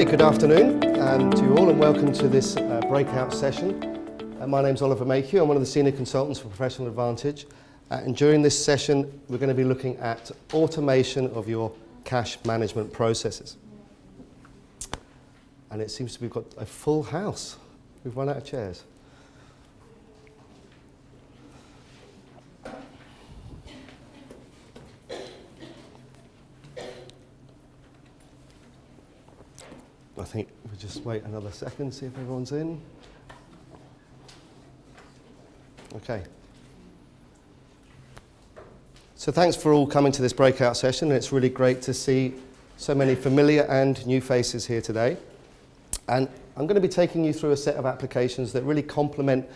good afternoon to you all, and welcome to this breakout session. My name's Oliver Mayhew. I'm one of the senior consultants for Professional Advantage, and during this session we're going to be looking at automation of your cash management processes. And it seems to be we've got a full house. We've run out of chairs. I think we'll just wait another second, see if everyone's in. Okay. So thanks for all coming to this breakout session. It's really great to see so many familiar and new faces here today. And I'm going to be taking you through a set of applications that really complement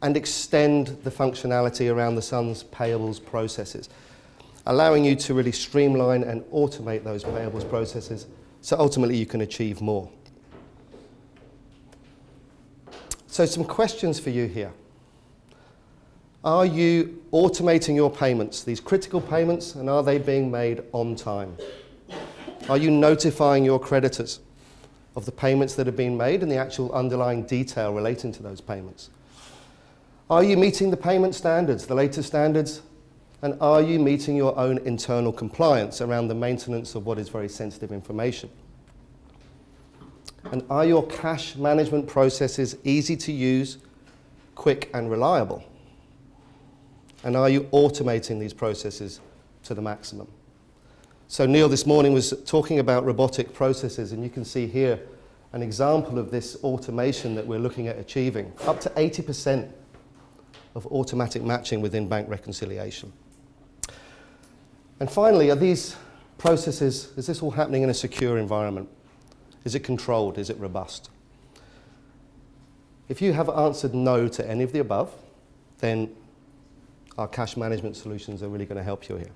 and extend the functionality around the Sun's payables processes, allowing you to really streamline and automate those payables processes so ultimately you can achieve more. So some questions for you here. Are you automating your payments, these critical payments, and are they being made on time? Are you notifying your creditors of the payments that have been made and the actual underlying detail relating to those payments? Are you meeting the payment standards, the latest standards? And are you meeting your own internal compliance around the maintenance of what is very sensitive information? And are your cash management processes easy to use, quick and reliable? And are you automating these processes to the maximum? So Neil this morning was talking about robotic processes, and you can see here an example of this automation that we're looking at achieving, up to 80% of automatic matching within bank reconciliation. And finally, are these processes, is this all happening in a secure environment? Is it controlled? Is it robust? If you have answered no to any of the above, then our cash management solutions are really going to help you here.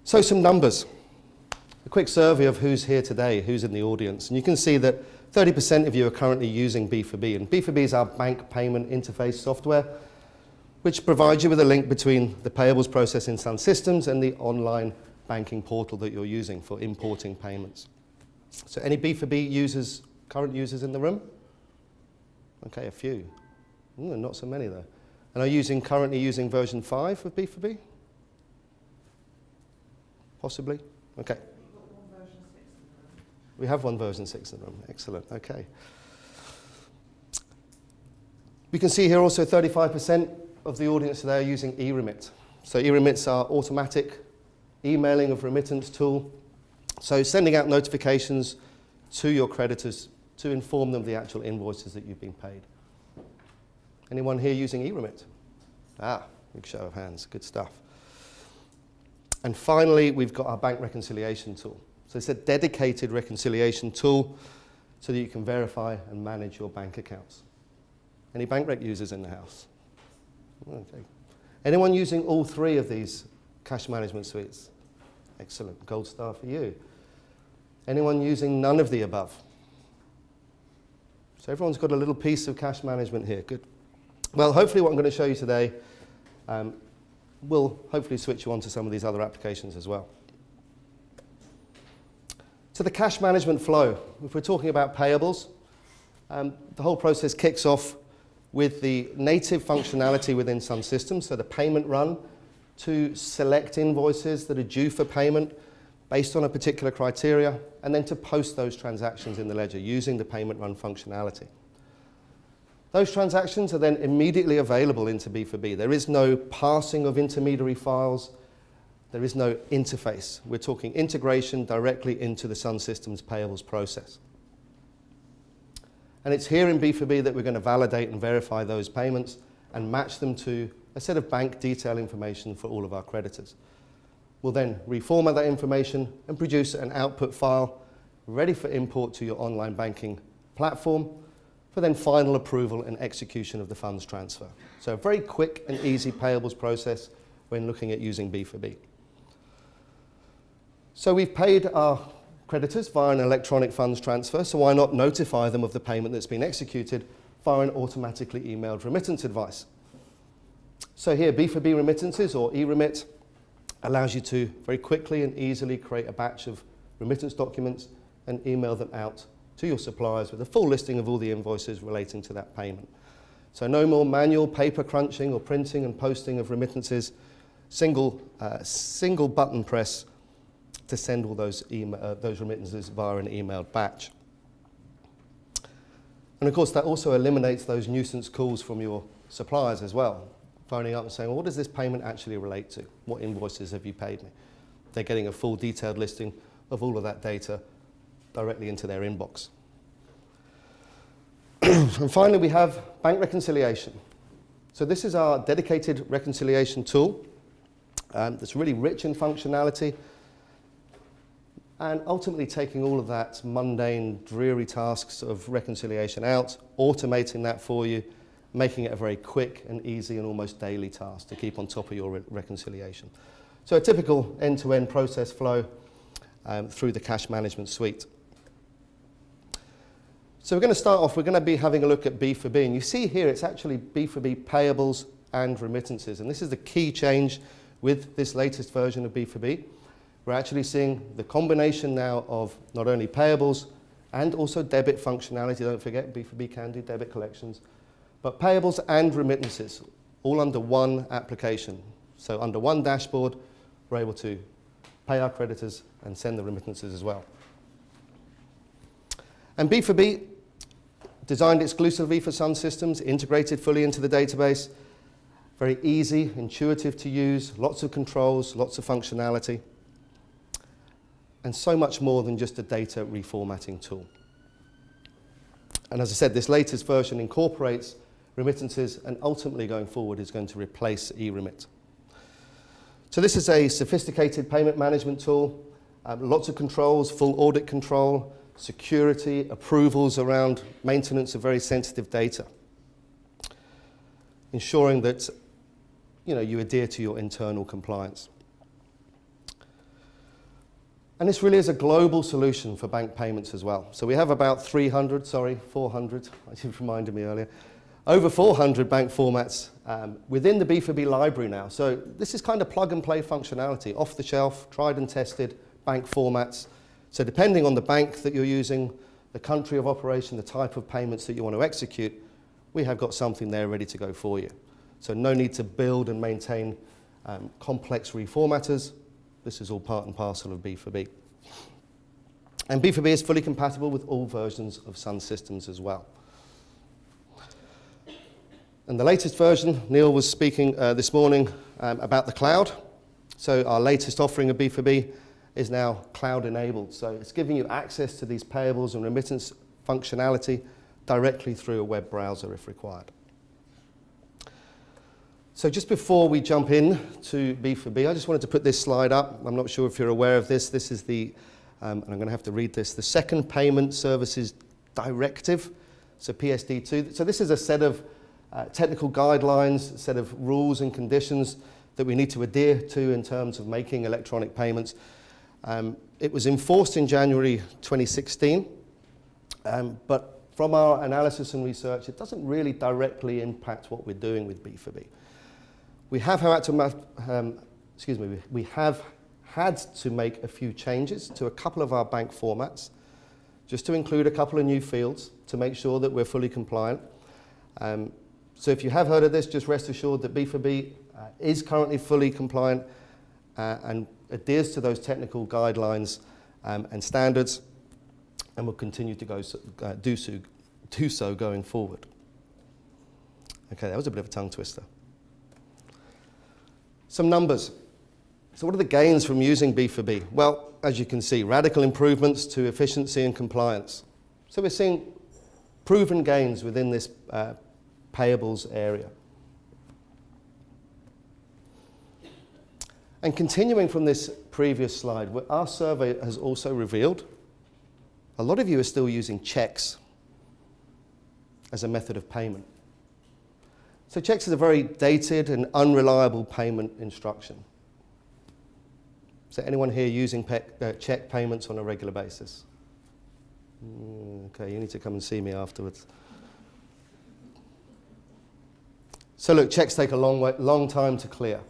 So some numbers. A quick survey of who's here today, who's in the audience. And you can see that 30% of you are currently using B4B. And B4B is our bank payment interface software, which provides you with a link between the payables process in SunSystems and the online banking portal that you're using for importing payments. So any B4B users, current users in the room? Okay, a few. Not so many though. And are currently using version 5 of B4B? Possibly? Okay. We have one version 6 in the room. Excellent, okay. We can see here also 35% of the audience today are using eRemit. So eRemits are automatic emailing of remittance tool. So sending out notifications to your creditors to inform them of the actual invoices that you've been paid. Anyone here using eRemit? Big show of hands, good stuff. And finally, we've got our bank reconciliation tool. So it's a dedicated reconciliation tool so that you can verify and manage your bank accounts. Any bank rec users in the house? Okay. Anyone using all three of these cash management suites? Excellent, gold star for you. Anyone using none of the above? So everyone's got a little piece of cash management here, good. Well, hopefully what I'm going to show you today will hopefully switch you on to some of these other applications as well. So the cash management flow, if we're talking about payables, the whole process kicks off with the native functionality within SunSystems, so the payment run to select invoices that are due for payment based on a particular criteria, and then to post those transactions in the ledger using the payment run functionality. Those transactions are then immediately available into B4B. There is no passing of intermediary files. There is no interface. We're talking integration directly into the SunSystems payables process. And it's here in B4B that we're going to validate and verify those payments and match them to a set of bank detail information for all of our creditors. We'll then reformat that information and produce an output file ready for import to your online banking platform for then final approval and execution of the funds transfer. So a very quick and easy payables process when looking at using B4B. So we've paid our creditors via an electronic funds transfer, so why not notify them of the payment that's been executed via an automatically emailed remittance advice. So here, B4B remittances, or eRemit, allows you to very quickly and easily create a batch of remittance documents and email them out to your suppliers with a full listing of all the invoices relating to that payment. So no more manual paper crunching or printing and posting of remittances, single button press to send all those remittances via an emailed batch. And of course that also eliminates those nuisance calls from your suppliers as well, phoning up and saying, well, what does this payment actually relate to? What invoices have you paid me? They're getting a full detailed listing of all of that data directly into their inbox. And finally, we have bank reconciliation. So this is our dedicated reconciliation tool that's really rich in functionality and ultimately taking all of that mundane, dreary tasks of reconciliation out, automating that for you, making it a very quick and easy and almost daily task to keep on top of your reconciliation. So a typical end-to-end process flow through the cash management suite. So we're going to start off, we're going to be having a look at B4B, and you see here it's actually B4B payables and remittances, and this is the key change with this latest version of B4B. We're actually seeing the combination now of not only payables and also debit functionality. Don't forget, B4B can do debit collections, but payables and remittances, all under one application. So under one dashboard, we're able to pay our creditors and send the remittances as well. And B4B, designed exclusively for SunSystems, integrated fully into the database, very easy, intuitive to use, lots of controls, lots of functionality, and so much more than just a data reformatting tool. And as I said, this latest version incorporates remittances and ultimately going forward is going to replace eRemit. So this is a sophisticated payment management tool, lots of controls, full audit control, security, approvals around maintenance of very sensitive data, ensuring that you adhere to your internal compliance. And this really is a global solution for bank payments as well. So we have about 400, you reminded me earlier, over 400 bank formats within the B4B library now. So this is kind of plug and play functionality, off the shelf, tried and tested bank formats. So depending on the bank that you're using, the country of operation, the type of payments that you want to execute, we have got something there ready to go for you. So no need to build and maintain complex reformatters. This is all part and parcel of B4B. And B4B is fully compatible with all versions of SunSystems as well. And the latest version, Neil was speaking this morning about the cloud. So our latest offering of B4B is now cloud enabled. So it's giving you access to these payables and remittance functionality directly through a web browser if required. So just before we jump in to B4B, I just wanted to put this slide up. I'm not sure if you're aware of this. This is the, and I'm going to have to read this, the Second Payment Services Directive, so PSD2. So this is a set of technical guidelines, a set of rules and conditions that we need to adhere to in terms of making electronic payments. It was enforced in January 2016, but from our analysis and research, it doesn't really directly impact what we're doing with B4B. We have had to make a few changes to a couple of our bank formats, just to include a couple of new fields to make sure that we're fully compliant. So if you have heard of this, just rest assured that B4B is currently fully compliant and adheres to those technical guidelines and standards, and will continue to do so going forward. Okay, that was a bit of a tongue twister. Some numbers. So what are the gains from using B4B? Well, as you can see, radical improvements to efficiency and compliance. So we're seeing proven gains within this payables area. And continuing from this previous slide, our survey has also revealed a lot of you are still using checks as a method of payment. So checks is a very dated and unreliable payment instruction. Is there anyone here using check payments on a regular basis? Okay, you need to come and see me afterwards. So look, checks take a long time to clear.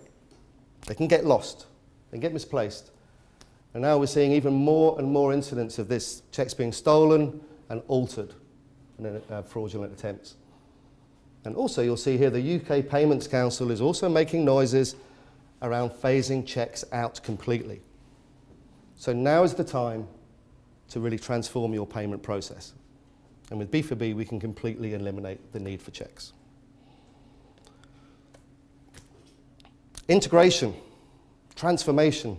They can get lost, they can get misplaced, And now we're seeing even more and more incidents of this checks being stolen and altered in fraudulent attempts. And also you'll see here the UK Payments Council is also making noises around phasing checks out completely. So now is the time to really transform your payment process. And with B4B, we can completely eliminate the need for checks. Integration, transformation.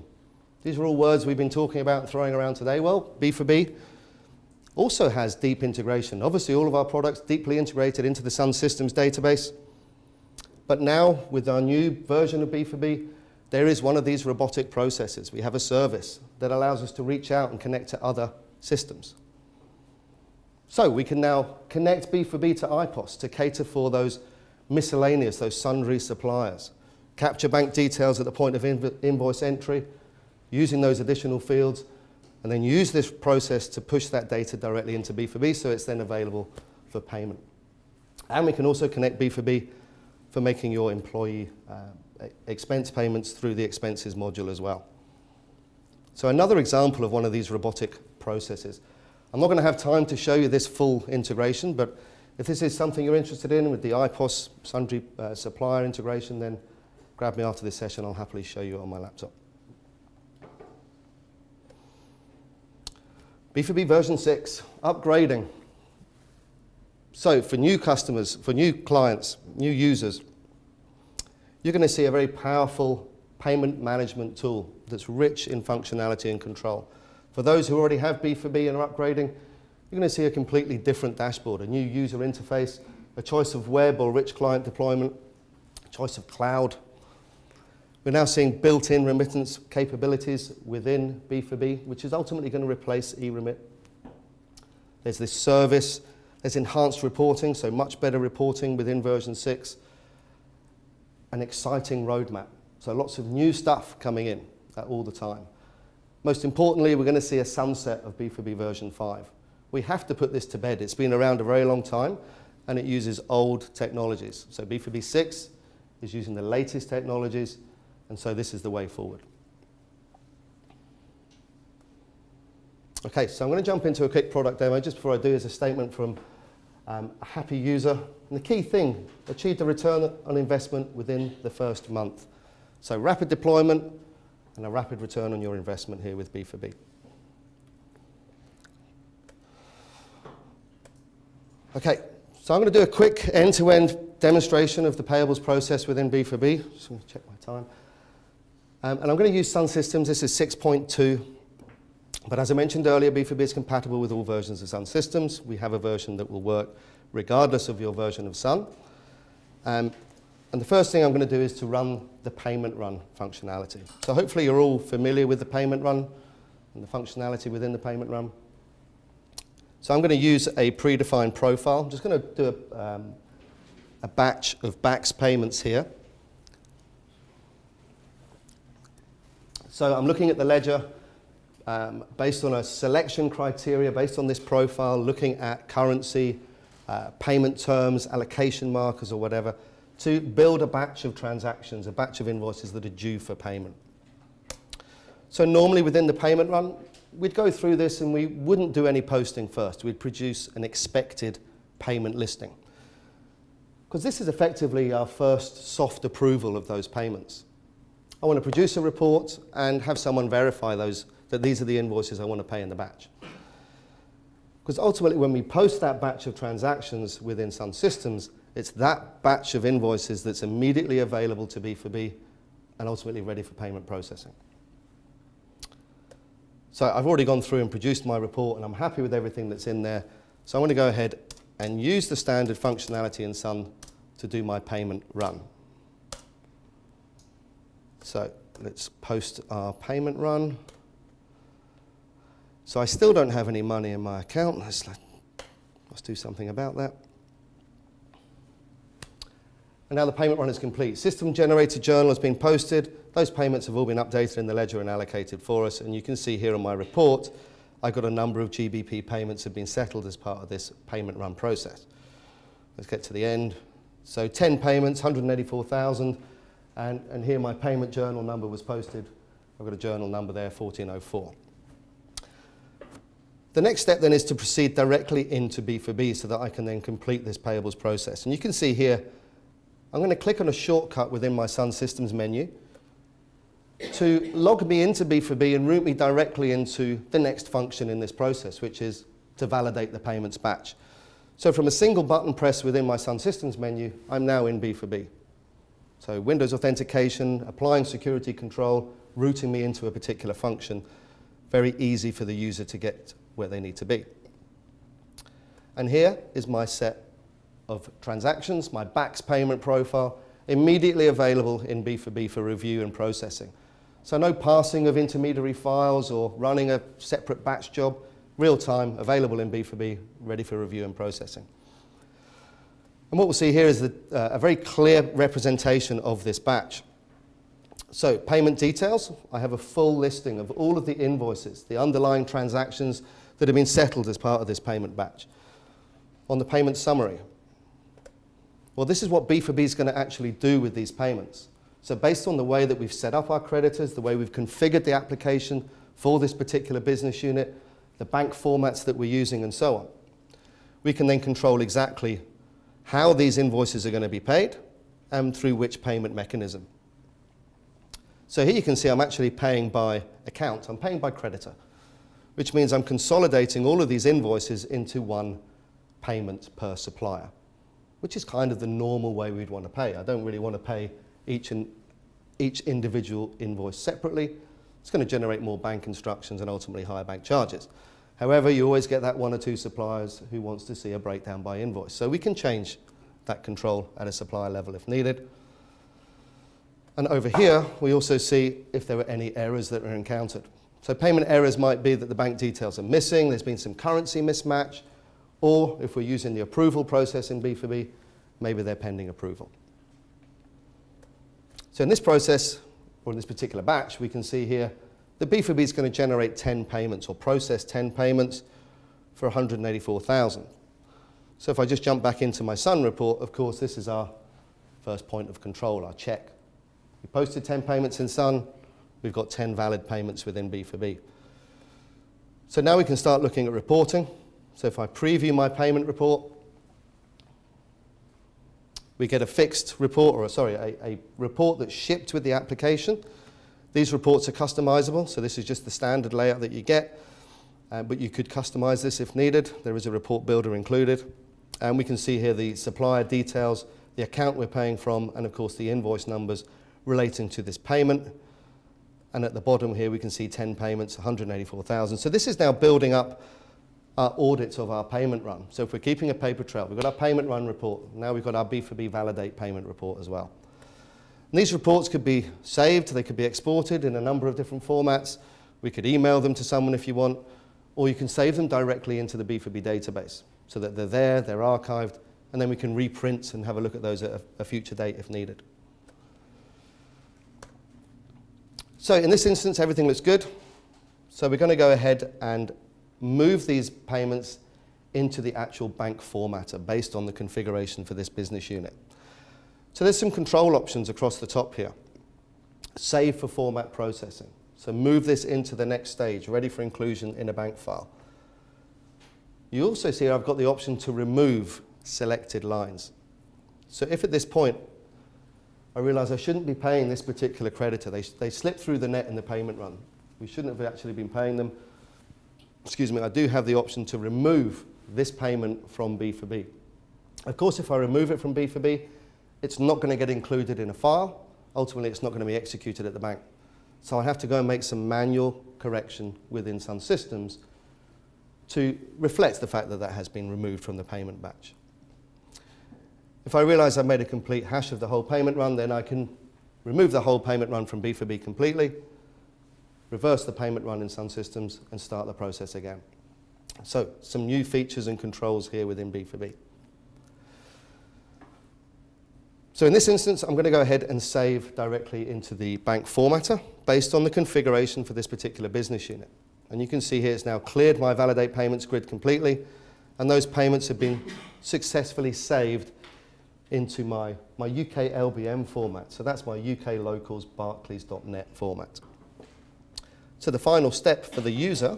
These are all words we've been talking about and throwing around today. Well, B4B also has deep integration. Obviously, all of our products deeply integrated into the SunSystems database. But now, with our new version of B4B, there is one of these robotic processes. We have a service that allows us to reach out and connect to other systems. So we can now connect B4B to IPOS to cater for those miscellaneous, those sundry suppliers. Capture bank details at the point of invoice entry, using those additional fields, and then use this process to push that data directly into B4B so it's then available for payment. And we can also connect B4B for making your employee expense payments through the expenses module as well. So another example of one of these robotic processes. I'm not going to have time to show you this full integration, but if this is something you're interested in with the IPOS sundry supplier integration, then grab me after this session. I'll happily show you on my laptop. B4B version 6, upgrading. So for new customers, for new clients, new users, you're going to see a very powerful payment management tool that's rich in functionality and control. For those who already have B4B and are upgrading, you're going to see a completely different dashboard, a new user interface, a choice of web or rich client deployment, a choice of cloud. We're now seeing built-in remittance capabilities within B4B, which is ultimately going to replace eRemit. There's this service, there's enhanced reporting, so much better reporting within version 6, an exciting roadmap. So lots of new stuff coming in all the time. Most importantly, we're going to see a sunset of B4B version 5. We have to put this to bed. It's been around a very long time, and it uses old technologies. So B4B 6 is using the latest technologies, and so this is the way forward. Okay, so I'm going to jump into a quick product demo. Just before I do, is a statement from a happy user. And the key thing, achieved a return on investment within the first month. So rapid deployment and a rapid return on your investment here with B4B. Okay, so I'm going to do a quick end-to-end demonstration of the payables process within B4B. Just going to check my time. And I'm going to use SunSystems. This is 6.2. But as I mentioned earlier, B4B is compatible with all versions of SunSystems. We have a version that will work regardless of your version of Sun. And the first thing I'm going to do is to run the payment run functionality. So hopefully you're all familiar with the payment run and the functionality within the payment run. So I'm going to use a predefined profile. I'm just going to do a batch of BACS payments here. So I'm looking at the ledger based on a selection criteria, based on this profile, looking at currency, payment terms, allocation markers or whatever, to build a batch of transactions, a batch of invoices that are due for payment. So normally within the payment run, we'd go through this and we wouldn't do any posting first. We'd produce an expected payment listing. Because this is effectively our first soft approval of those payments. I want to produce a report and have someone verify that these are the invoices I want to pay in the batch. Because ultimately when we post that batch of transactions within SunSystems, it's that batch of invoices that's immediately available to B4B and ultimately ready for payment processing. So I've already gone through and produced my report and I'm happy with everything that's in there. So I'm going to go ahead and use the standard functionality in Sun to do my payment run. So let's post our payment run. So I still don't have any money in my account. Let's do something about that. And now the payment run is complete. System-generated journal has been posted. Those payments have all been updated in the ledger and allocated for us. And you can see here on my report, I've got a number of GBP payments have been settled as part of this payment run process. Let's get to the end. So 10 payments, 184,000. And here my payment journal number was posted I've got a journal number there, 1404. The next step then is to proceed directly into B4B so that I can then complete this payables process. And you can see here, I'm going to click on a shortcut within my SunSystems menu to log me into B4B and route me directly into the next function in this process, which is to validate the payments batch. So from a single button press within my SunSystems menu, I'm now in B4B. So Windows authentication, applying security control, routing me into a particular function. Very easy for the user to get where they need to be. And here is my set of transactions, my BACS payment profile, immediately available in B4B for review and processing. So no parsing of intermediary files or running a separate batch job, real time, available in B4B, ready for review and processing. And what we'll see here is a very clear representation of this batch. So payment details, I have a full listing of all of the invoices, the underlying transactions that have been settled as part of this payment batch. On the payment summary, well, this is what B4B is going to actually do with these payments. So based on the way that we've set up our creditors, the way we've configured the application for this particular business unit, the bank formats that we're using and so on, we can then control exactly how these invoices are going to be paid and through which payment mechanism. So here you can see I'm actually paying by account, I'm paying by creditor, which means I'm consolidating all of these invoices into one payment per supplier, which is kind of the normal way we'd want to pay. I don't really want to pay each individual invoice separately. It's going to generate more bank instructions and ultimately higher bank charges. However, you always get that one or two suppliers who wants to see a breakdown by invoice. So we can change that control at a supplier level if needed. And over here, we also see if there were any errors that were encountered. So payment errors might be that the bank details are missing, there's been some currency mismatch, or if we're using the approval process in B4B, maybe they're pending approval. So in this process, or in this particular batch, we can see here the B4B is going to generate 10 payments or process 10 payments for 184,000. So if I just jump back into my Sun report, of course, this is our first point of control, our check. We posted 10 payments in Sun, we've got 10 valid payments within B4B. So now we can start looking at reporting. So if I preview my payment report, we get a fixed report, or a report that's shipped with the application. These reports are customizable, so this is just the standard layout that you get, but you could customize this if needed. There is a report builder included. And we can see here the supplier details, the account we're paying from, and of course the invoice numbers relating to this payment. And at the bottom here we can see 10 payments, 184,000. So this is now building up our audits of our payment run. So if we're keeping a paper trail, we've got our payment run report. Now we've got our B4B validate payment report as well. And these reports could be saved, they could be exported in a number of different formats. We could email them to someone if you want, or you can save them directly into the B4B database so that they're there, they're archived, and then we can reprint and have a look at those at a future date if needed. So in this instance, everything looks good. So we're going to go ahead and move these payments into the actual bank formatter based on the configuration for this business unit. So there's some control options across the top here. Save for format processing. So move this into the next stage, ready for inclusion in a bank file. You also see I've got the option to remove selected lines. So if at this point I realise I shouldn't be paying this particular creditor, they slipped through the net in the payment run. We shouldn't have actually been paying them. Excuse me, I do have the option to remove this payment from B4B. Of course, if I remove it from B4B, it's not going to get included in a file. Ultimately, it's not going to be executed at the bank. So I have to go and make some manual correction within SunSystems to reflect the fact that that has been removed from the payment batch. If I realise I've made a complete hash of the whole payment run, then I can remove the whole payment run from B4B completely, reverse the payment run in SunSystems, and start the process again. So some new features and controls here within B4B. So in this instance, I'm going to go ahead and save directly into the bank formatter based on the configuration for this particular business unit. And you can see here it's now cleared my validate payments grid completely, and those payments have been successfully saved into my UK LBM format. So that's my UK locals Barclays.net format. So the final step for the user,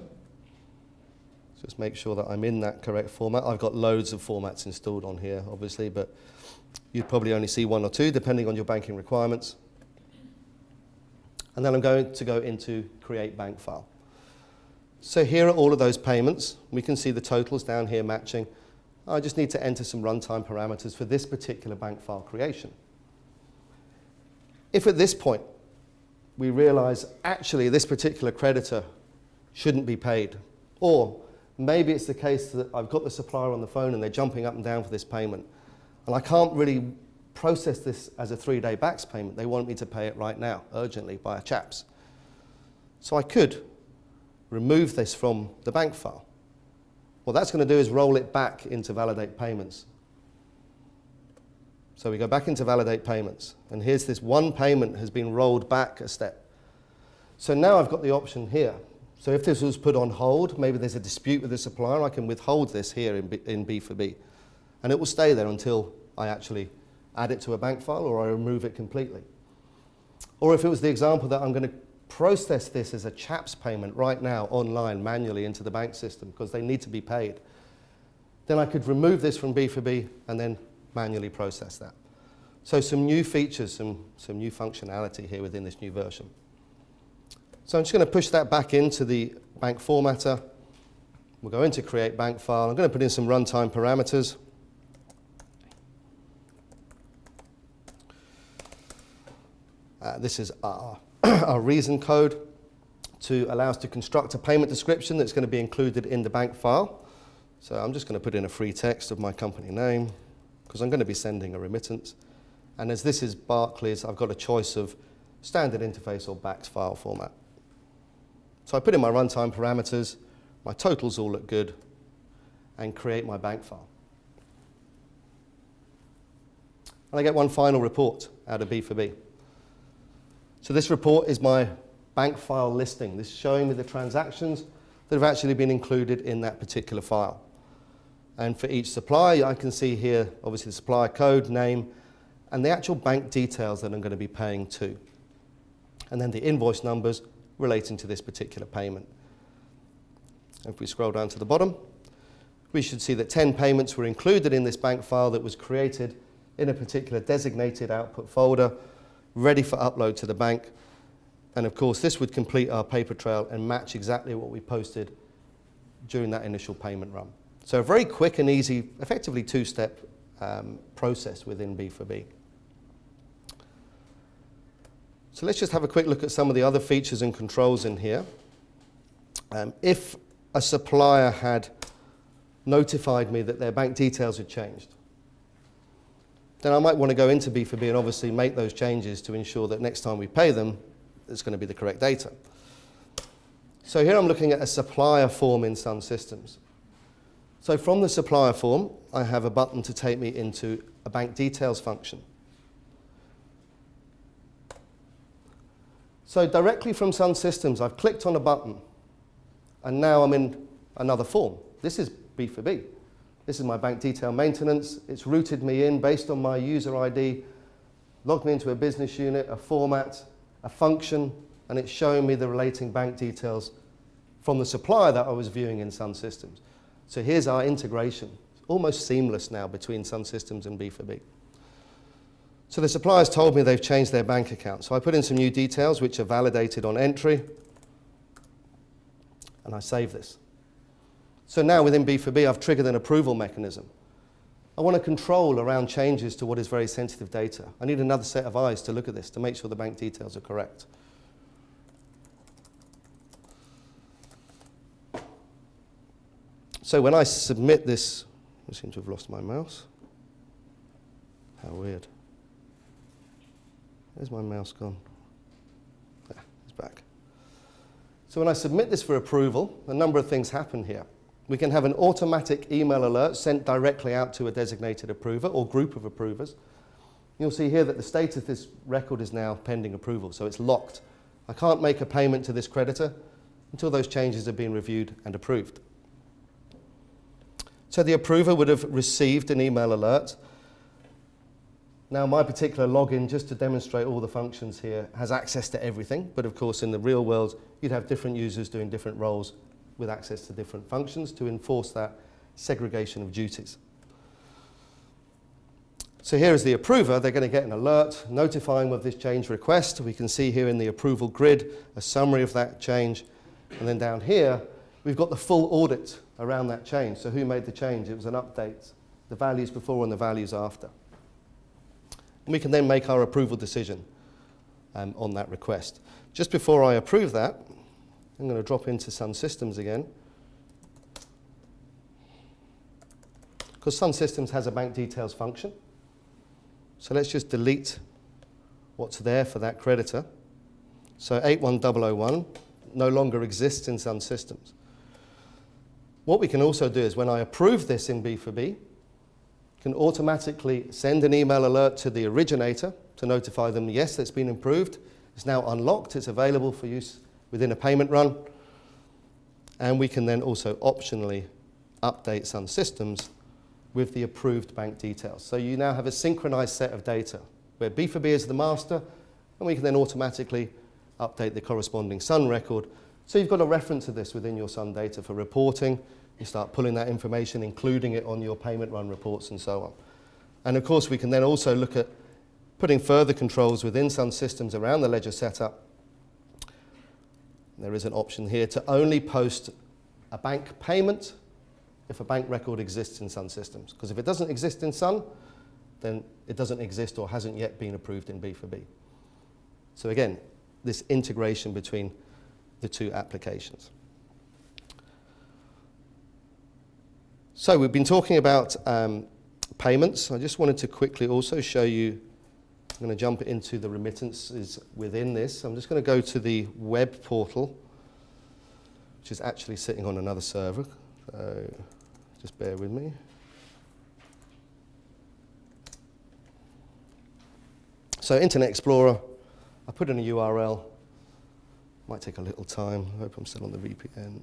just make sure that I'm in that correct format. I've got loads of formats installed on here, obviously, but you'd probably only see one or two, depending on your banking requirements. And then I'm going to go into Create Bank File. So here are all of those payments. We can see the totals down here matching. I just need to enter some runtime parameters for this particular bank file creation. If at this point we realize actually this particular creditor shouldn't be paid, or maybe it's the case that I've got the supplier on the phone and they're jumping up and down for this payment, and I can't really process this as a 3-day backs payment. They want me to pay it right now, urgently, by a chaps. So I could remove this from the bank file. What that's going to do is roll it back into validate payments. So we go back into validate payments, and here's this one payment has been rolled back a step. So now I've got the option here. So if this was put on hold, maybe there's a dispute with the supplier, I can withhold this here in B4B, and it will stay there until I actually add it to a bank file or I remove it completely. Or if it was the example that I'm going to process this as a CHAPS payment right now online manually into the bank system because they need to be paid, then I could remove this from B4B and then manually process that. So some new features, some new functionality here within this new version. So I'm just going to push that back into the bank formatter. We'll go into Create Bank File. I'm going to put in some runtime parameters. This is our reason code to allow us to construct a payment description that's going to be included in the bank file. So I'm just going to put in a free text of my company name because I'm going to be sending a remittance. And as this is Barclays, I've got a choice of standard interface or BACS file format. So I put in my runtime parameters, my totals all look good, and create my bank file. And I get one final report out of B4B. So this report is my bank file listing. This is showing me the transactions that have actually been included in that particular file. And for each supplier, I can see here, obviously, the supplier code, name, and the actual bank details that I'm going to be paying to. And then the invoice numbers relating to this particular payment. If we scroll down to the bottom, we should see that 10 payments were included in this bank file that was created in a particular designated output folder, ready for upload to the bank. And of course, this would complete our paper trail and match exactly what we posted during that initial payment run. So a very quick and easy, effectively two-step process within B4B. So let's just have a quick look at some of the other features and controls in here. If a supplier had notified me that their bank details had changed, then I might want to go into B4B and obviously make those changes to ensure that next time we pay them, it's going to be the correct data. So here I'm looking at a supplier form in SunSystems. So from the supplier form, I have a button to take me into a bank details function. So directly from SunSystems, I've clicked on a button, and now I'm in another form. This is B4B. This is my bank detail maintenance. It's routed me in based on my user ID, logged me into a business unit, a format, a function, and it's showing me the relating bank details from the supplier that I was viewing in SunSystems. So here's our integration. It's almost seamless now between SunSystems and B4B. So the supplier's told me they've changed their bank account. So I put in some new details which are validated on entry, and I save this. So now within B4B, I've triggered an approval mechanism. I want to control around changes to what is very sensitive data. I need another set of eyes to look at this to make sure the bank details are correct. So when I submit this, I seem to have lost my mouse. How weird. Where's my mouse gone? Ah, it's back. So when I submit this for approval, a number of things happen here. We can have an automatic email alert sent directly out to a designated approver or group of approvers. You'll see here that the status of this record is now pending approval, so it's locked. I can't make a payment to this creditor until those changes have been reviewed and approved. So the approver would have received an email alert, Now my particular login, just to demonstrate all the functions here, has access to everything, but of course in the real world you'd have different users doing different roles with access to different functions to enforce that segregation of duties. So here is the approver. They're going to get an alert notifying of this change request. We can see here in the approval grid a summary of that change. And then down here, we've got the full audit around that change. So who made the change? It was an update, the values before and the values after. And we can then make our approval decision on that request. Just before I approve that, I'm going to drop into SunSystems again. Because SunSystems has a bank details function. So let's just delete what's there for that creditor. So 81001 no longer exists in SunSystems. What we can also do is when I approve this in B4B, can automatically send an email alert to the originator to notify them, yes, it's been improved, it's now unlocked, it's available for use within a payment run. And we can then also optionally update SunSystems with the approved bank details. So you now have a synchronized set of data where B4B is the master, and we can then automatically update the corresponding Sun record. So you've got a reference of this within your Sun data for reporting. You start pulling that information, including it on your payment run reports and so on. And of course, we can then also look at putting further controls within SunSystems around the ledger setup. There is an option here to only post a bank payment if a bank record exists in SunSystems. Because if it doesn't exist in Sun, then it doesn't exist or hasn't yet been approved in B4B. So again, this integration between the two applications. So we've been talking about payments. I just wanted to quickly also show you, I'm going to jump into the remittances within this. I'm just going to go to the web portal, which is actually sitting on another server. So just bear with me. So Internet Explorer, I put in a URL. Might take a little time. I hope I'm still on the VPN.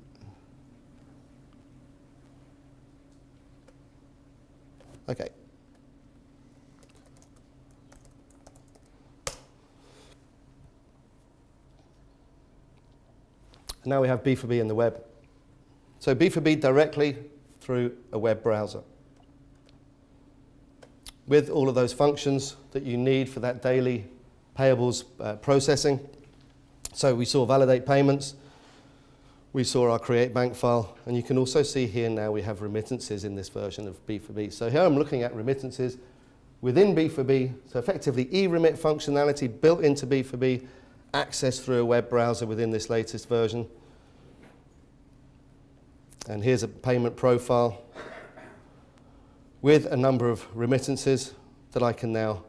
Okay. And now we have B4B in the web. So B4B directly through a web browser with all of those functions that you need for that daily payables processing. So we saw validate payments, we saw our create bank file, and you can also see here now we have remittances in this version of B4B. So here I'm looking at remittances within B4B, so effectively e-remit functionality built into B4B, accessed through a web browser within this latest version. And here's a payment profile with a number of remittances that I can now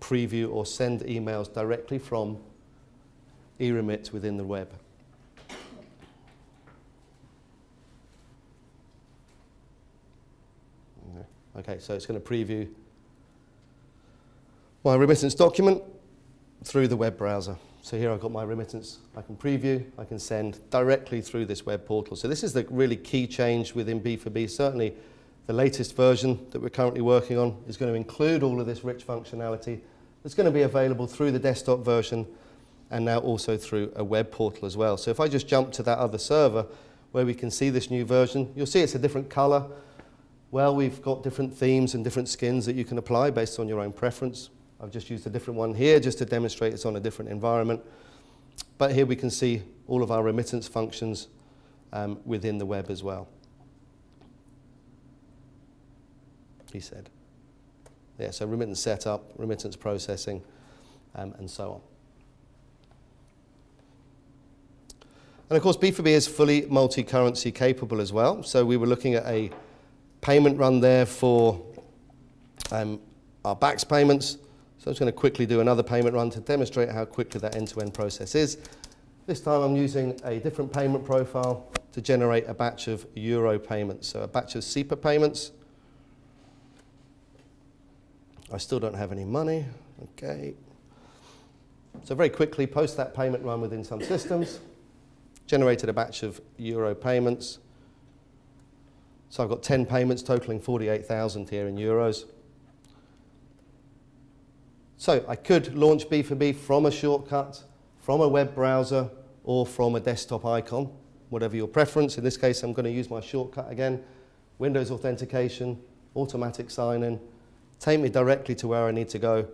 preview or send emails directly from eRemit within the web. Okay, so it's going to preview my remittance document through the web browser. So here I've got my remittance. I can preview, I can send directly through this web portal. So this is the really key change within B4B. Certainly the latest version that we're currently working on is going to include all of this rich functionality that's going to be available through the desktop version and now also through a web portal as well. So if I just jump to that other server where we can see this new version, you'll see it's a different color. Well, we've got different themes and different skins that you can apply based on your own preference. I've just used a different one here just to demonstrate it's on a different environment. But here we can see all of our remittance functions within the web as well. He said. Yeah, so remittance setup, remittance processing, and so on. And of course, B4B is fully multi-currency capable as well. So we were looking at a payment run there for our BACS payments. So I'm just going to quickly do another payment run to demonstrate how quickly that end-to-end process is. This time I'm using a different payment profile to generate a batch of euro payments. So a batch of SEPA payments. I still don't have any money. Okay. So very quickly post that payment run within SunSystems. Generated a batch of euro payments. So I've got 10 payments totaling 48,000 here in euros. So I could launch B4B from a shortcut, from a web browser, or from a desktop icon, whatever your preference. In this case, I'm going to use my shortcut again. Windows authentication, automatic sign-in, take me directly to where I need to go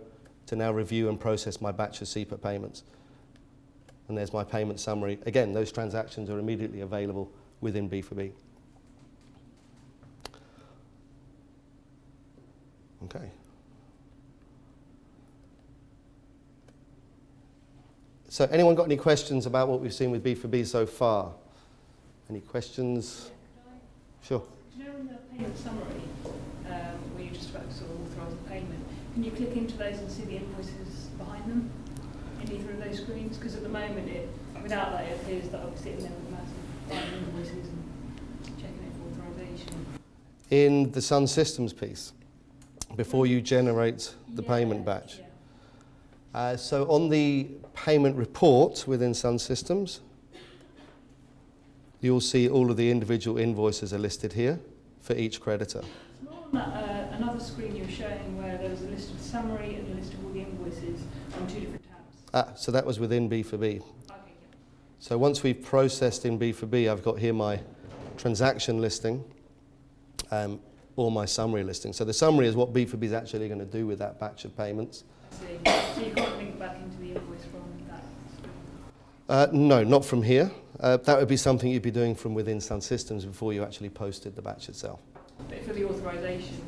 to now review and process my batch of SEPA payments. And there's my payment summary. Again, those transactions are immediately available within B4B. Okay. So anyone got any questions about what we've seen with B4B so far? Any questions? Sure. Do you know in the payment summary, where you're just about to sort of authorise the payment, can you click into those and see the invoices behind them in either of those screens? Because at the moment, without that, it appears that obviously it's never massive finding invoices and checking it for authorisation. In the SunSystems piece, before you generate the payment batch. Yeah. So on the payment report within SunSystems, you'll see all of the individual invoices are listed here for each creditor. It's more on that, another screen you were showing where there was a list of summary and a list of all the invoices on two different tabs. So that was within B4B. Okay, yeah. So once we've processed in B4B, I've got here my transaction listing or my summary listing. So the summary is what B4B is actually going to do with that batch of payments. I see. So you can't link back into the invoice from that screen? No, not from here. That would be something you'd be doing from within SunSystems before you actually posted the batch itself. But for the authorisation,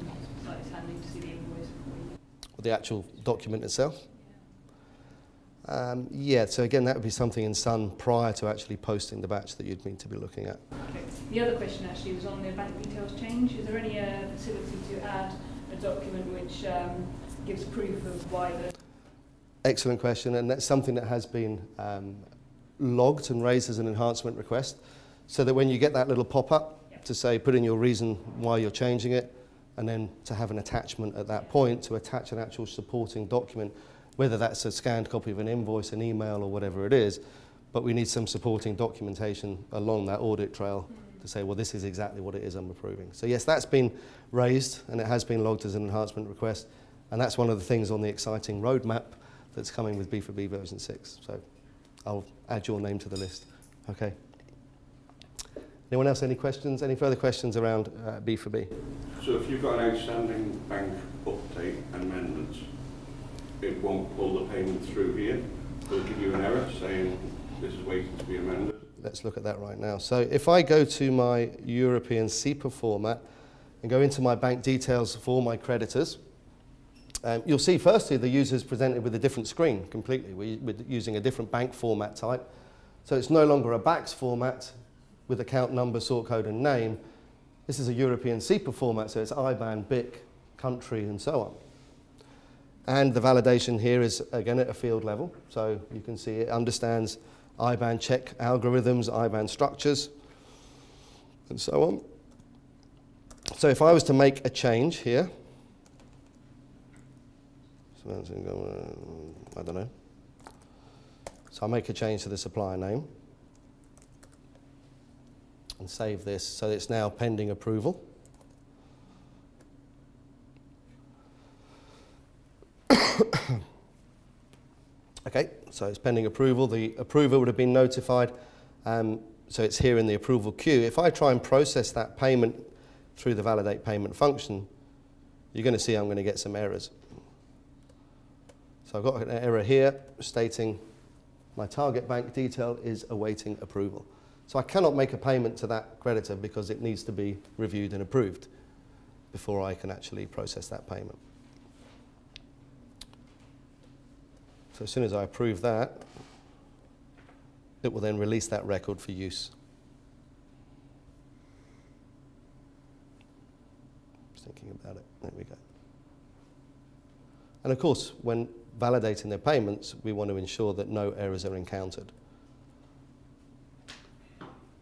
it's handy to see the invoice before you... Or the actual document itself? Yeah, so again, that would be something in Sun prior to actually posting the batch that you'd need to be looking at. Okay. The other question actually was on the bank details change. Is there any facility to add a document which gives proof of why the... Excellent question, and that's something that has been logged and raised as an enhancement request, so that when you get that little pop-up to say put in your reason why you're changing it, and then to have an attachment at that point to attach an actual supporting document, whether that's a scanned copy of an invoice, an email, or whatever it is, but we need some supporting documentation along that audit trail to say, well, this is exactly what it is I'm approving. So yes, that's been raised, and it has been logged as an enhancement request, and that's one of the things on the exciting roadmap that's coming with B4B version 6. So I'll add your name to the list. Okay. Anyone else, any questions? Any further questions around B4B? So if you've got an outstanding bank update amendment, it won't pull the payment through here? It'll give you an error saying this is waiting to be amended? Let's look at that right now. So if I go to my European SEPA format and go into my bank details for my creditors, you'll see firstly the user's presented with a different screen completely. We're using a different bank format type. So it's no longer a BACS format with account number, sort code and name. This is a European SEPA format, so it's IBAN, BIC, country and so on. And the validation here is again at a field level. So you can see it understands IBAN check algorithms, IBAN structures and so on. So if I was to make a change here, I don't know. So I'll make a change to the supplier name and save this so it's now pending approval. Okay, so it's pending approval. The approver would have been notified, so it's here in the approval queue. If I try and process that payment through the validate payment function, you're going to see I'm going to get some errors. So I've got an error here stating my target bank detail is awaiting approval. So I cannot make a payment to that creditor because it needs to be reviewed and approved before I can actually process that payment. So as soon as I approve that, it will then release that record for use. Just thinking about it. There we go. And of course, when validating their payments, we want to ensure that no errors are encountered,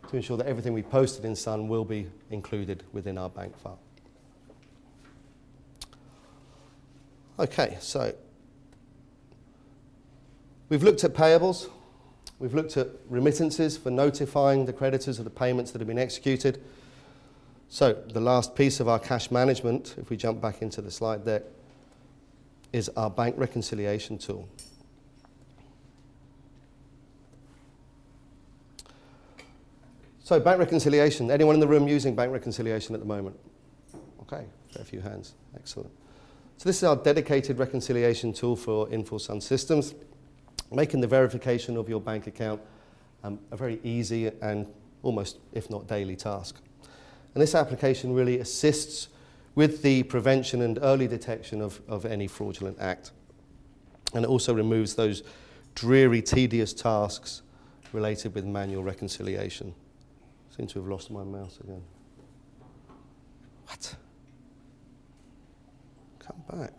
to ensure that everything we posted in Sun will be included within our bank file. Okay, so we've looked at payables, we've looked at remittances for notifying the creditors of the payments that have been executed. So the last piece of our cash management, if we jump back into the slide deck, is our bank reconciliation tool. So bank reconciliation, anyone in the room using bank reconciliation at the moment? Okay, fair few hands, excellent. So this is our dedicated reconciliation tool for Infor SunSystems, making the verification of your bank account a very easy and almost, if not daily, task. And this application really assists with the prevention and early detection of any fraudulent act. And it also removes those dreary, tedious tasks related with manual reconciliation. I seem to have lost my mouse again. What? Come back.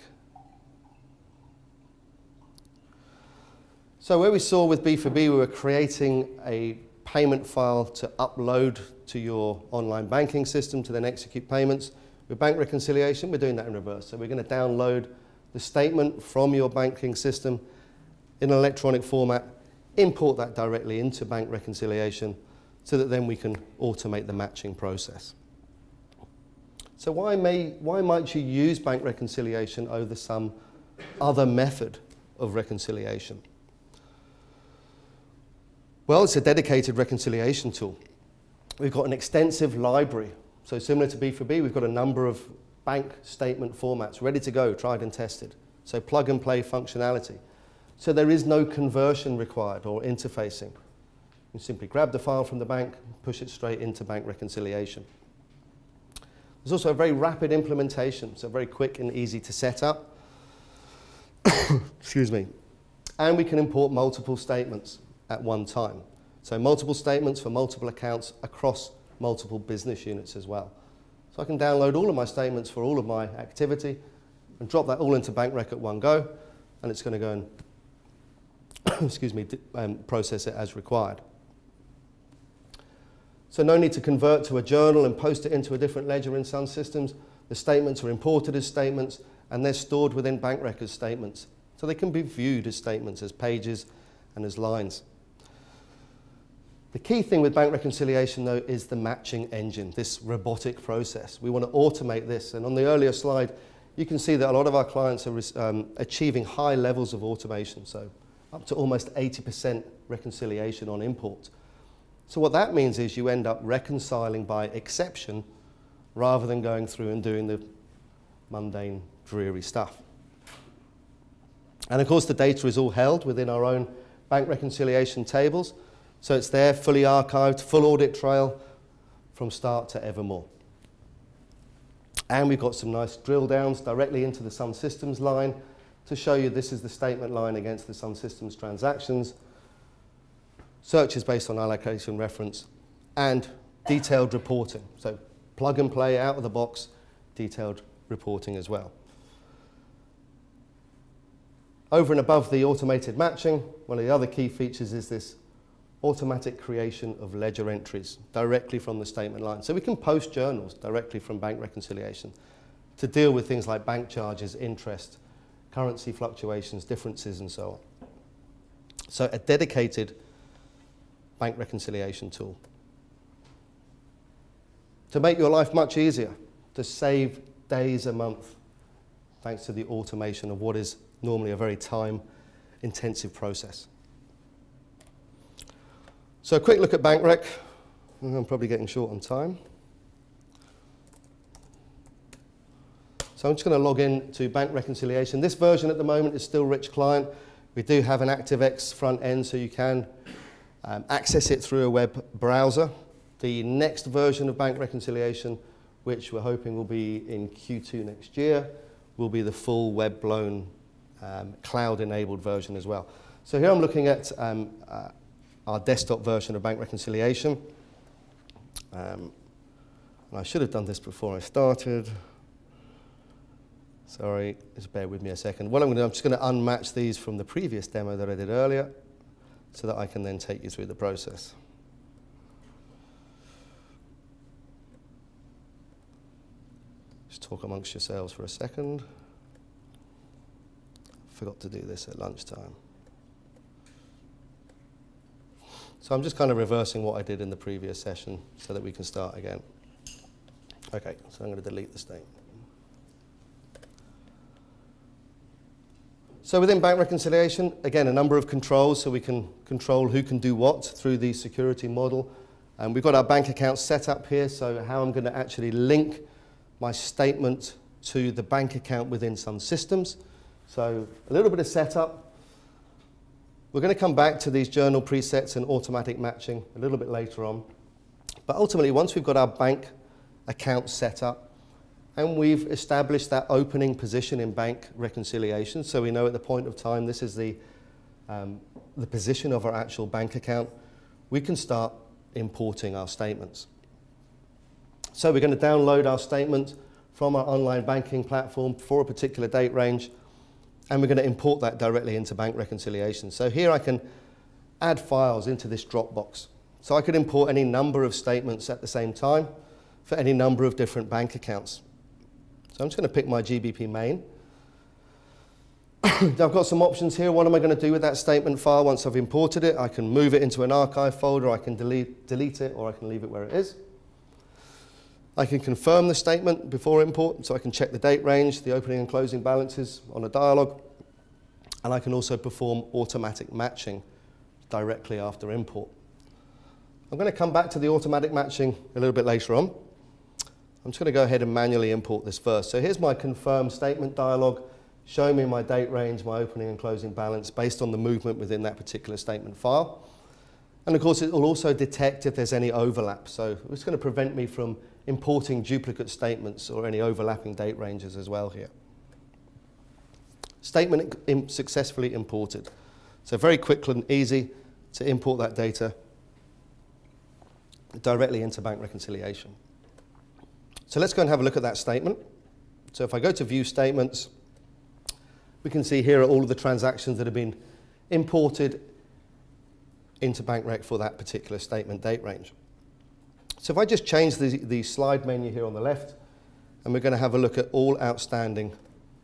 So where we saw with B4B, we were creating a payment file to upload to your online banking system to then execute payments. With bank reconciliation, we're doing that in reverse. So we're going to download the statement from your banking system in an electronic format, import that directly into bank reconciliation so that then we can automate the matching process. So why might you use bank reconciliation over some other method of reconciliation? Well, it's a dedicated reconciliation tool. We've got an extensive library. So similar to B4B, we've got a number of bank statement formats ready to go, tried and tested. So plug and play functionality. So there is no conversion required or interfacing. You simply grab the file from the bank, push it straight into bank reconciliation. There's also a very rapid implementation, so very quick and easy to set up. Excuse me. And we can import multiple statements at one time. So multiple statements for multiple accounts across multiple business units as well. So I can download all of my statements for all of my activity and drop that all into BankRec at one go, and it's going to go and excuse me, process it as required. So no need to convert to a journal and post it into a different ledger in SunSystems. The statements are imported as statements, and they're stored within BankRec as statements. So they can be viewed as statements, as pages and as lines. The key thing with bank reconciliation, though, is the matching engine, this robotic process. We want to automate this. And on the earlier slide, you can see that a lot of our clients are achieving high levels of automation, so up to almost 80% reconciliation on import. So what that means is you end up reconciling by exception rather than going through and doing the mundane, dreary stuff. And of course, the data is all held within our own bank reconciliation tables. So it's there, fully archived, full audit trail from start to evermore. And we've got some nice drill downs directly into the SunSystems line to show you this is the statement line against the SunSystems transactions, searches based on allocation reference, and detailed reporting. So plug and play out of the box, detailed reporting as well. Over and above the automated matching, one of the other key features is this automatic creation of ledger entries directly from the statement line. So we can post journals directly from bank reconciliation to deal with things like bank charges, interest, currency fluctuations, differences, and so on. So a dedicated bank reconciliation tool to make your life much easier, to save days a month, thanks to the automation of what is normally a very time-intensive process. So a quick look at BankRec. I'm probably getting short on time. So I'm just going to log in to bank reconciliation. This version at the moment is still Rich Client. We do have an ActiveX front end, so you can access it through a web browser. The next version of bank reconciliation, which we're hoping will be in Q2 next year, will be the full web-blown, cloud-enabled version as well. So here I'm looking at our desktop version of bank reconciliation. And I should have done this before I started. Sorry, just bear with me a second. What I'm going to do, I'm just going to unmatch these from the previous demo that I did earlier so that I can then take you through the process. Just talk amongst yourselves for a second. Forgot to do this at lunchtime. So I'm just kind of reversing what I did in the previous session so that we can start again. Okay, so I'm going to delete the statement. So within bank reconciliation, again, a number of controls, so we can control who can do what through the security model. And we've got our bank account set up here, so how I'm going to actually link my statement to the bank account within SunSystems. So a little bit of setup. We're going to come back to these journal presets and automatic matching a little bit later on. But ultimately, once we've got our bank account set up and we've established that opening position in bank reconciliation, so we know at the point of time this is the position of our actual bank account, we can start importing our statements. So we're going to download our statement from our online banking platform for a particular date range, and we're going to import that directly into bank reconciliation. So here I can add files into this Dropbox. So I could import any number of statements at the same time for any number of different bank accounts. So I'm just going to pick my GBP main. I've got some options here. What am I going to do with that statement file once I've imported it? I can move it into an archive folder, I can delete it, or I can leave it where it is. I can confirm the statement before import, so I can check the date range, the opening and closing balances on a dialog, and I can also perform automatic matching directly after import. I'm going to come back to the automatic matching a little bit later on. I'm just going to go ahead and manually import this first. So here's my confirm statement dialog, showing me my date range, my opening and closing balance based on the movement within that particular statement file. And of course, it will also detect if there's any overlap. So it's going to prevent me from importing duplicate statements or any overlapping date ranges as well here. Statement successfully imported. So very quick and easy to import that data directly into bank reconciliation. So let's go and have a look at that statement. So if I go to view statements, we can see here are all of the transactions that have been imported into bank rec for that particular statement date range. So if I just change the slide menu here on the left, and we're going to have a look at all outstanding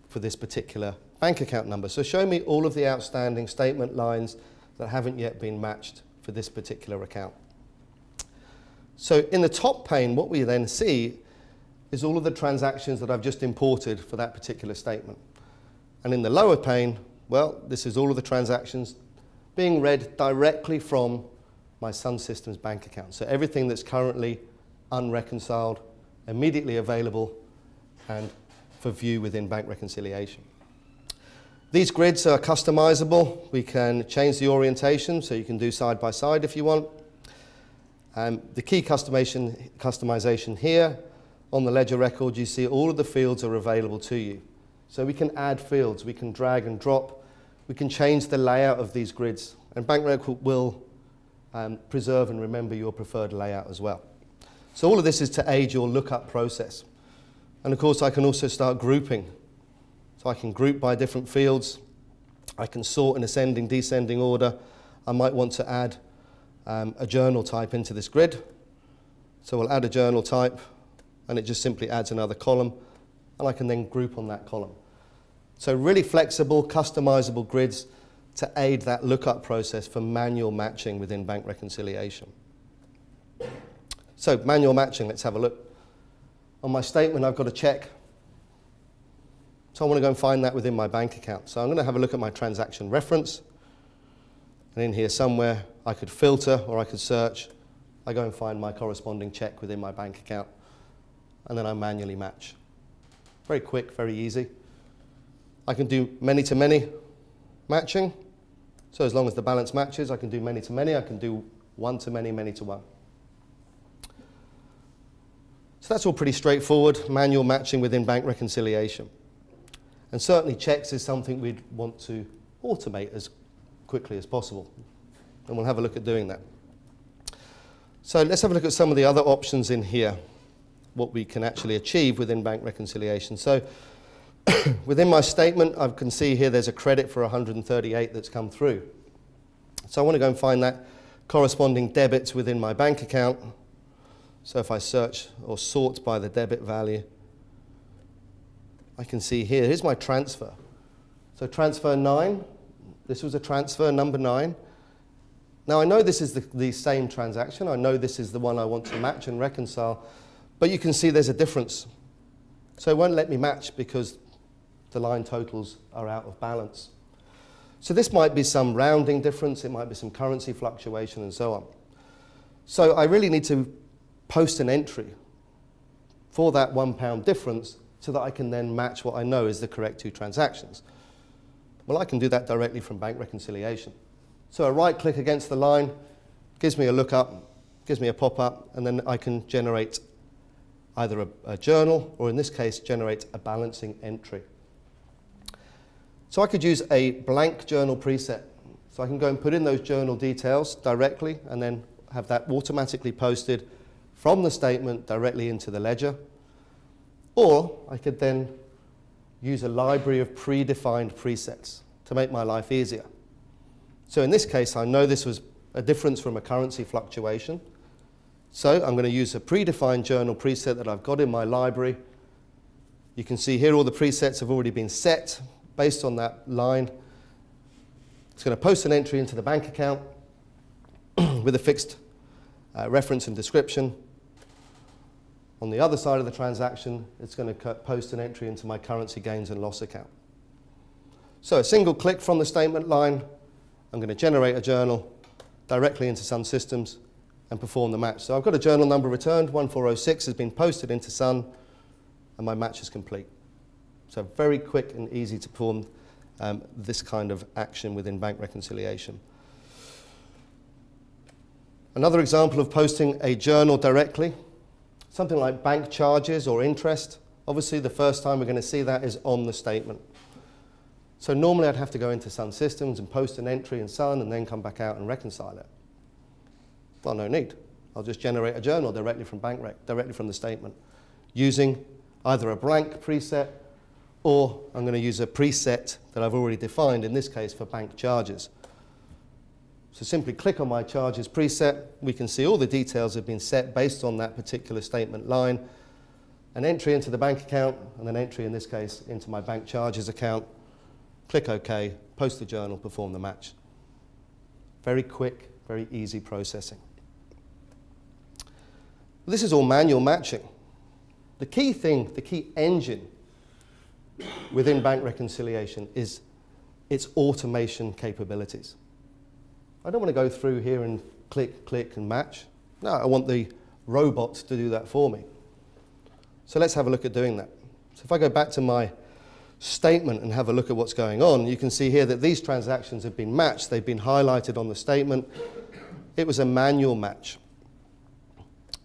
for this particular bank account number. So show me all of the outstanding statement lines that haven't yet been matched for this particular account. So in the top pane, what we then see is all of the transactions that I've just imported for that particular statement. And in the lower pane, well, this is all of the transactions being read directly from my SunSystems bank account. So everything that's currently unreconciled, immediately available, and for view within bank reconciliation. These grids are customizable. We can change the orientation, so you can do side by side if you want. The key customization here, on the ledger record, you see all of the fields are available to you. So we can add fields, we can drag and drop, we can change the layout of these grids, and BankRec will preserve and remember your preferred layout as well. So all of this is to aid your lookup process. And of course, I can also start grouping. So I can group by different fields. I can sort in ascending, descending order. I might want to add a journal type into this grid. So we'll add a journal type, and it just simply adds another column, and I can then group on that column. So really flexible, customizable grids to aid that lookup process for manual matching within bank reconciliation. So manual matching, let's have a look. On my statement, I've got a check. So I want to go and find that within my bank account. So I'm going to have a look at my transaction reference. And in here somewhere, I could filter or I could search. I go and find my corresponding check within my bank account. And then I manually match. Very quick, very easy. I can do many-to-many matching. So as long as the balance matches, I can do many-to-many. I can do one-to-many, many-to-one. So that's all pretty straightforward, manual matching within bank reconciliation. And certainly checks is something we'd want to automate as quickly as possible. And we'll have a look at doing that. So let's have a look at some of the other options in here, what we can actually achieve within bank reconciliation. So within my statement, I can see here there's a credit for 138 that's come through. So I want to go and find that corresponding debits within my bank account. So if I search or sort by the debit value, I can see here, here's my transfer. So transfer 9, this was a transfer number 9. Now I know this is the same transaction, I know this is the one I want to match and reconcile, but you can see there's a difference. So it won't let me match because the line totals are out of balance. So this might be some rounding difference, it might be some currency fluctuation and so on. So I really need to post an entry for that £1 difference so that I can then match what I know is the correct two transactions. Well, I can do that directly from bank reconciliation. So a right click against the line gives me a lookup, gives me a pop-up, and then I can generate either a journal or in this case generate a balancing entry. So I could use a blank journal preset. So I can go and put in those journal details directly and then have that automatically posted from the statement directly into the ledger. Or I could then use a library of predefined presets to make my life easier. So in this case, I know this was a difference from a currency fluctuation. So I'm going to use a predefined journal preset that I've got in my library. You can see here all the presets have already been set based on that line. It's going to post an entry into the bank account with a fixed reference and description. On the other side of the transaction, it's going to post an entry into my currency gains and loss account. So a single click from the statement line, I'm going to generate a journal directly into SunSystems and perform the match. So I've got a journal number returned, 1406 has been posted into Sun, and my match is complete. So very quick and easy to perform this kind of action within bank reconciliation. Another example of posting a journal directly, something like bank charges or interest. Obviously, the first time we're going to see that is on the statement. So normally I'd have to go into SunSystems and post an entry in Sun and then come back out and reconcile it. Well, no need. I'll just generate a journal directly from directly from the statement, using either a blank preset or I'm going to use a preset that I've already defined, in this case for bank charges. So simply click on my charges preset. We can see all the details have been set based on that particular statement line. An entry into the bank account and an entry in this case into my bank charges account. Click OK, post the journal, perform the match. Very quick, very easy processing. This is all manual matching. The key thing, the key engine within bank reconciliation is its automation capabilities. I don't want to go through here and click, click and match. No, I want the robots to do that for me. So let's have a look at doing that. So if I go back to my statement and have a look at what's going on, you can see here that these transactions have been matched. They've been highlighted on the statement. It was a manual match.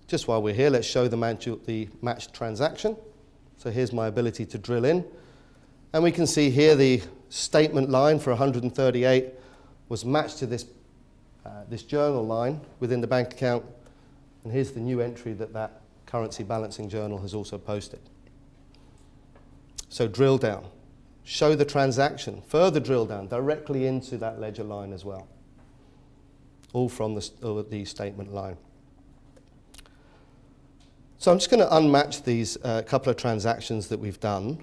Just while we're here, let's show the matched transaction. So here's my ability to drill in. And we can see here the statement line for 138 was matched to this journal line within the bank account. And here's the new entry that currency balancing journal has also posted. So drill down, show the transaction, further drill down directly into that ledger line as well, all from the statement line. So I'm just going to unmatch these couple of transactions that we've done,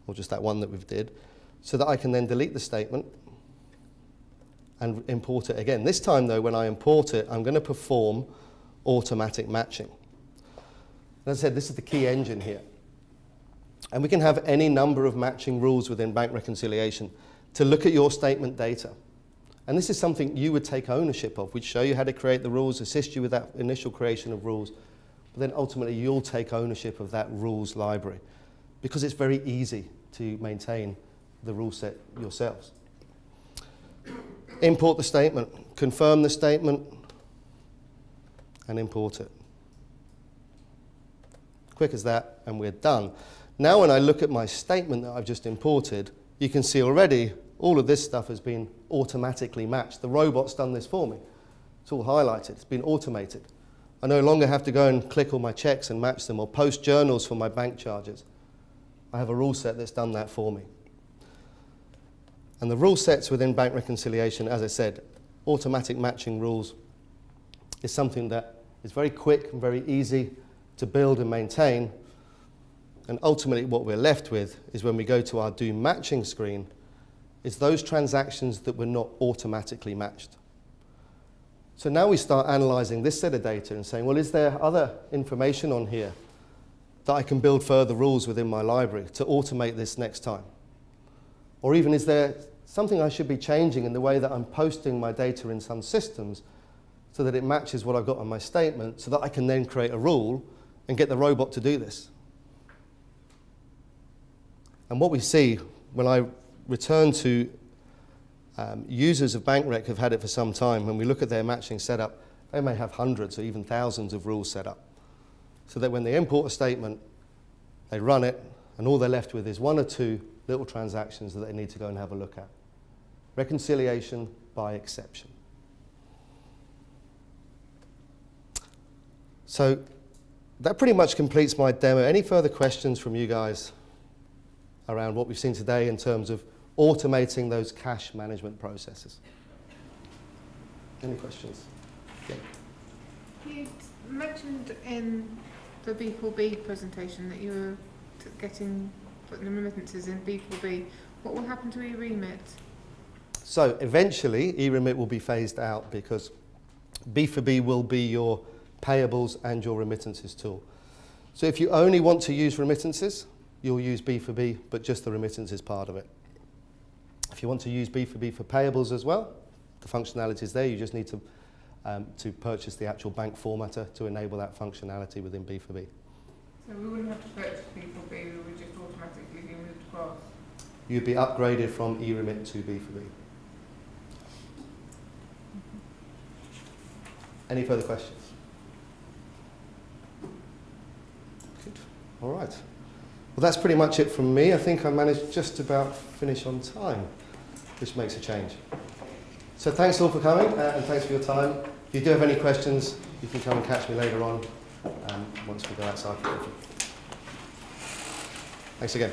or just that one that we've did, so that I can then delete the statement and import it again. This time though, when I import it, I'm going to perform automatic matching. As I said, this is the key engine here. And we can have any number of matching rules within bank reconciliation to look at your statement data. And this is something you would take ownership of. We'd show you how to create the rules, assist you with that initial creation of rules, but then ultimately you'll take ownership of that rules library because it's very easy to maintain the rule set yourselves. Import the statement, confirm the statement, and import it. Quick as that, and we're done. Now when I look at my statement that I've just imported, you can see already all of this stuff has been automatically matched. The robot's done this for me. It's all highlighted, it's been automated. I no longer have to go and click all my checks and match them or post journals for my bank charges. I have a rule set that's done that for me. And the rule sets within bank reconciliation, as I said, automatic matching rules is something that is very quick and very easy to build and maintain. And ultimately what we're left with is when we go to our do matching screen, is those transactions that were not automatically matched. So now we start analyzing this set of data and saying, well, is there other information on here that I can build further rules within my library to automate this next time? Or even is there something I should be changing in the way that I'm posting my data in SunSystems so that it matches what I've got on my statement, so that I can then create a rule and get the robot to do this. And what we see when I return to users of BankRec who've had it for some time, when we look at their matching setup, they may have hundreds or even thousands of rules set up. So that when they import a statement, they run it, and all they're left with is one or two little transactions that they need to go and have a look at. Reconciliation by exception. So that pretty much completes my demo. Any further questions from you guys around what we've seen today in terms of automating those cash management processes? Any questions? Yeah. You mentioned in the B4B presentation that you were putting the remittances in B4B. What will happen to eRemit? So eventually, eRemit will be phased out because B4B will be your payables and your remittances tool. So if you only want to use remittances, you'll use B4B, but just the remittances part of it. If you want to use B4B for payables as well, the functionality is there. You just need to purchase the actual bank formatter to enable that functionality within B4B. So we wouldn't have to purchase B4B, we would just automatically be moved across? You'd be upgraded from eRemit to B4B. Any further questions? Good. All right. Well, that's pretty much it from me. I think I managed just about finish on time, which makes a change. So thanks all for coming, and thanks for your time. If you do have any questions, you can come and catch me later on once we go outside for coffee. Thanks again.